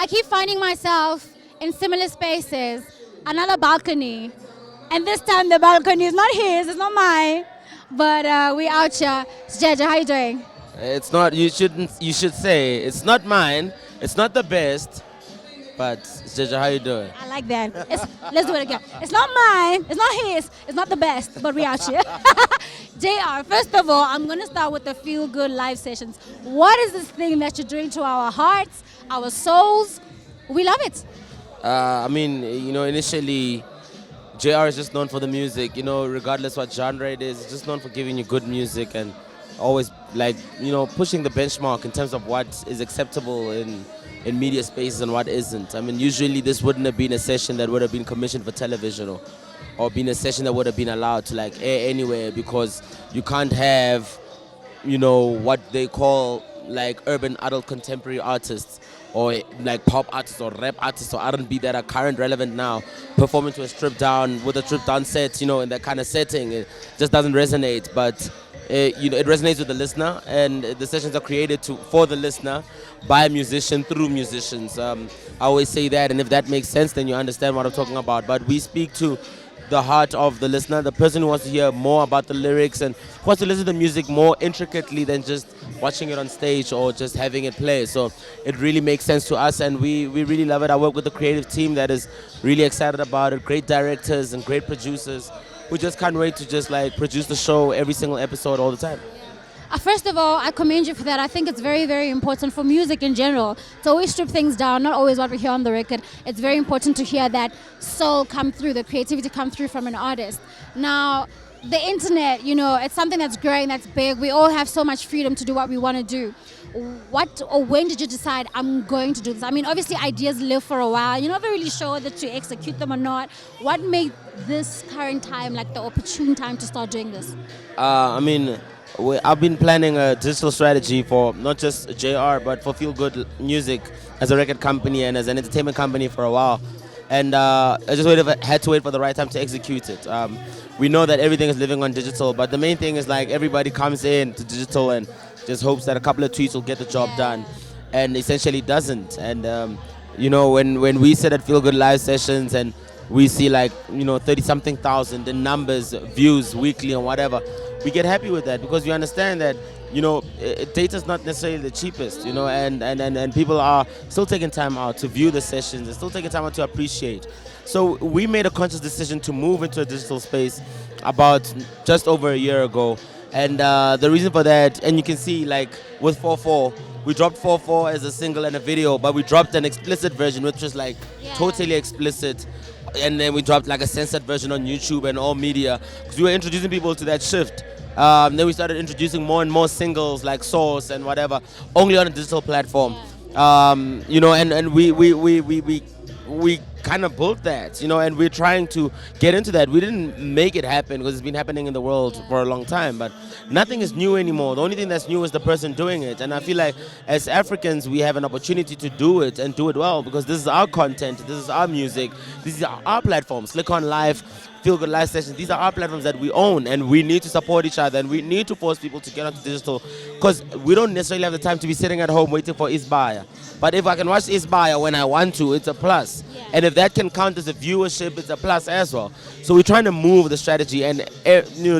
I keep finding myself in similar spaces, another balcony. And this time the balcony is not his, it's not mine. But we out here. Jeja, how you doing? It's not. You shouldn't. You should say it's not mine. It's not the best. But Jaja, how you doing? I like that. Let's do it again. It's not mine, it's not his, it's not the best, but we out here. JR, first of all, I'm going to start with the Feel Good live sessions. What is this thing that you're doing to our hearts, our souls? We love it. I mean, initially, JR is just known for the music. Regardless what genre it is, it's just known for giving you good music and always pushing the benchmark in terms of what is acceptable in media spaces and what isn't. I mean, usually this wouldn't have been a session that would have been commissioned for television or been a session that would have been allowed to air anywhere because you can't have, what they call urban adult contemporary artists or pop artists or rap artists or R&B that are current relevant now performing to a stripped down with a stripped down set, in that kind of setting. It just doesn't resonate, but it resonates with the listener, and the sessions are created for the listener by a musician through musicians. I always say that, and if that makes sense, then you understand what I'm talking about. But we speak to the heart of the listener, the person who wants to hear more about the lyrics and who wants to listen to the music more intricately than just watching it on stage or just having it play. So it really makes sense to us, and we really love it. I work with a creative team that is really excited about it, great directors and great producers. We just can't wait to just produce the show every single episode all the time. First of all, I commend you for that. I think it's very, very important for music in general to always strip things down, not always what we hear on the record. It's very important to hear that soul come through, the creativity come through from an artist. Now, the internet, it's something that's growing, that's big. We all have so much freedom to do what we want to do. What or when did you decide I'm going to do this? I mean, obviously ideas live for a while. You're never really sure that to execute them or not. What made this current time the opportune time to start doing this? I've been planning a digital strategy for not just JR, but for Feel Good Music as a record company and as an entertainment company for a while. And I just had to wait for the right time to execute it. We know that everything is living on digital, but the main thing is everybody comes in to digital and just hopes that a couple of tweets will get the job done, and essentially doesn't. And when we sit at Feel Good live sessions and we see 30-something thousand in numbers, views weekly and whatever, we get happy with that because we understand that data is not necessarily the cheapest, and people are still taking time out to view the sessions, they're still taking time out to appreciate. So we made a conscious decision to move into a digital space about just over a year ago, and the reason for that, and you can see with 4/4, we dropped 4/4 as a single and a video, but we dropped an explicit version which was totally explicit. And then we dropped a censored version on YouTube and all media because we were introducing people to that shift. Then we started introducing more and more singles like Source and whatever, only on a digital platform. And we kind of built that, and we're trying to get into that. We didn't make it happen because it's been happening in the world for a long time, but nothing is new anymore. The only thing that's new is the person doing it. And I feel like as Africans, we have an opportunity to do it and do it well because this is our content, this is our music, these are our platforms. Click on Live, Feel Good live sessions. These are our platforms that we own, and we need to support each other, and we need to force people to get onto digital because we don't necessarily have the time to be sitting at home waiting for Isbaya. But if I can watch Isbaya when I want to, it's a plus. Yeah. And if that can count as a viewership, it's a plus as well. So we're trying to move the strategy, and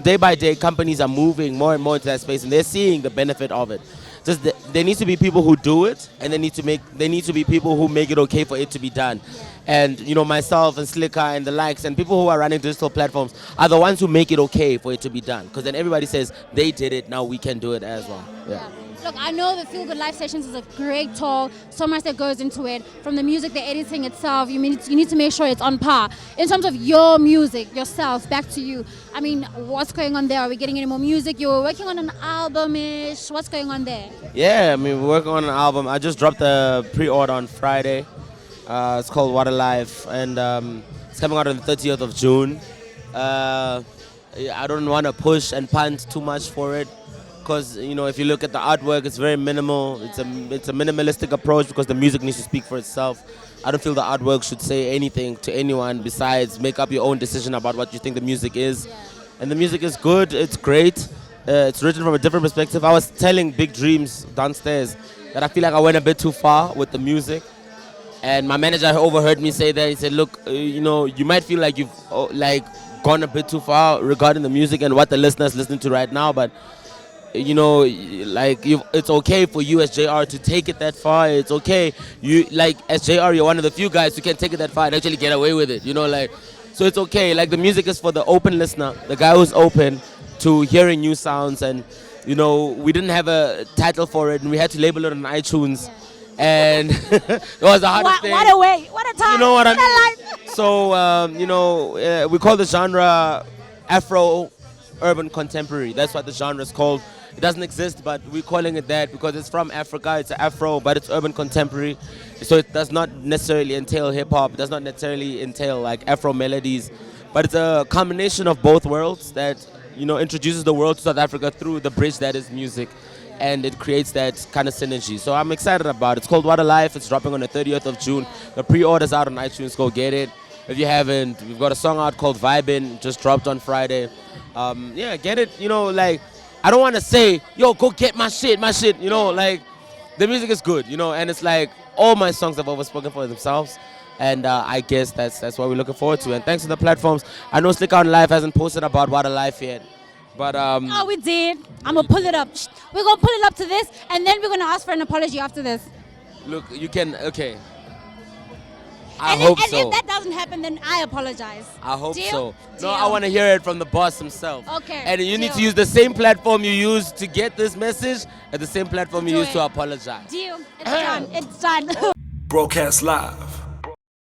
day by day, companies are moving more and more into that space, and they're seeing the benefit of it. Just there needs to be people who do it, and there need to be people who make it okay for it to be done. And myself and Slicker and the likes and people who are running digital platforms are the ones who make it okay for it to be done. Because then everybody says they did it, now we can do it as well. Yeah. Look, I know the Feel Good Live Sessions is a great talk, so much that goes into it. From the music, the editing itself, you need to make sure it's on par. In terms of your music, yourself, back to you. I mean, what's going on there? Are we getting any more music? You were working on an album-ish. What's going on there? Yeah, I mean, we're working on an album. I just dropped the pre-order on Friday. It's called WhatALife, and it's coming out on the 30th of June. I don't want to push and punt too much for it. Because if you look at the artwork, it's very minimal. It's a minimalistic approach because the music needs to speak for itself. I don't feel the artwork should say anything to anyone besides make up your own decision about what you think the music is. Yeah. And the music is good. It's great. It's written from a different perspective. I was telling Big Dreams downstairs that I feel like I went a bit too far with the music. And my manager overheard me say that. He said, "Look, you know, you might feel like you've like gone a bit too far regarding the music and what the listeners listen to right now, but you know, like it's okay for you as JR to take it that far. It's okay. You like as JR, you're one of the few guys who can take it that far and actually get away with it. You know, like so it's okay. Like the music is for the open listener, the guy who's open to hearing new sounds. And you know, we didn't have a title for it, and we had to label it on iTunes." And it was the hardest thing. What a way! What a time! You know what I What a mean? life! So, you know, we call the genre Afro Urban Contemporary. That's what the genre is called. It doesn't exist, but we're calling it that because it's from Africa. It's Afro, but it's urban contemporary. So it does not necessarily entail hip hop. It does not necessarily entail like Afro melodies, but it's a combination of both worlds that, you know, introduces the world to South Africa through the bridge that is music. And it creates that kind of synergy. So I'm excited about it. It's called WhatALife. It's dropping on the 30th of June. The pre-order's out on iTunes. Go get it. If you haven't, we've got a song out called Vibin', just dropped on Friday. Yeah, get it. You know, like, I don't want to say, yo, go get my shit. You know, like, the music is good, you know, and it's like all my songs have overspoken for themselves. And I guess that's what we're looking forward to. And thanks to the platforms. I know Slick Out Live hasn't posted about WhatALife yet. But Oh, we did. I'm gonna pull it up. We're gonna pull it up to this, and then we're gonna ask for an apology after this. look, you can, okay. I And hope if, so. and if that doesn't happen, then I apologize. I hope Deal? so. Deal. No, I want to hear it from the boss himself. Okay, And you need deal. to use the same platform you use to get this message and the same platform you Do use it. to apologize. Deal. It's done. It's done. Broadcast live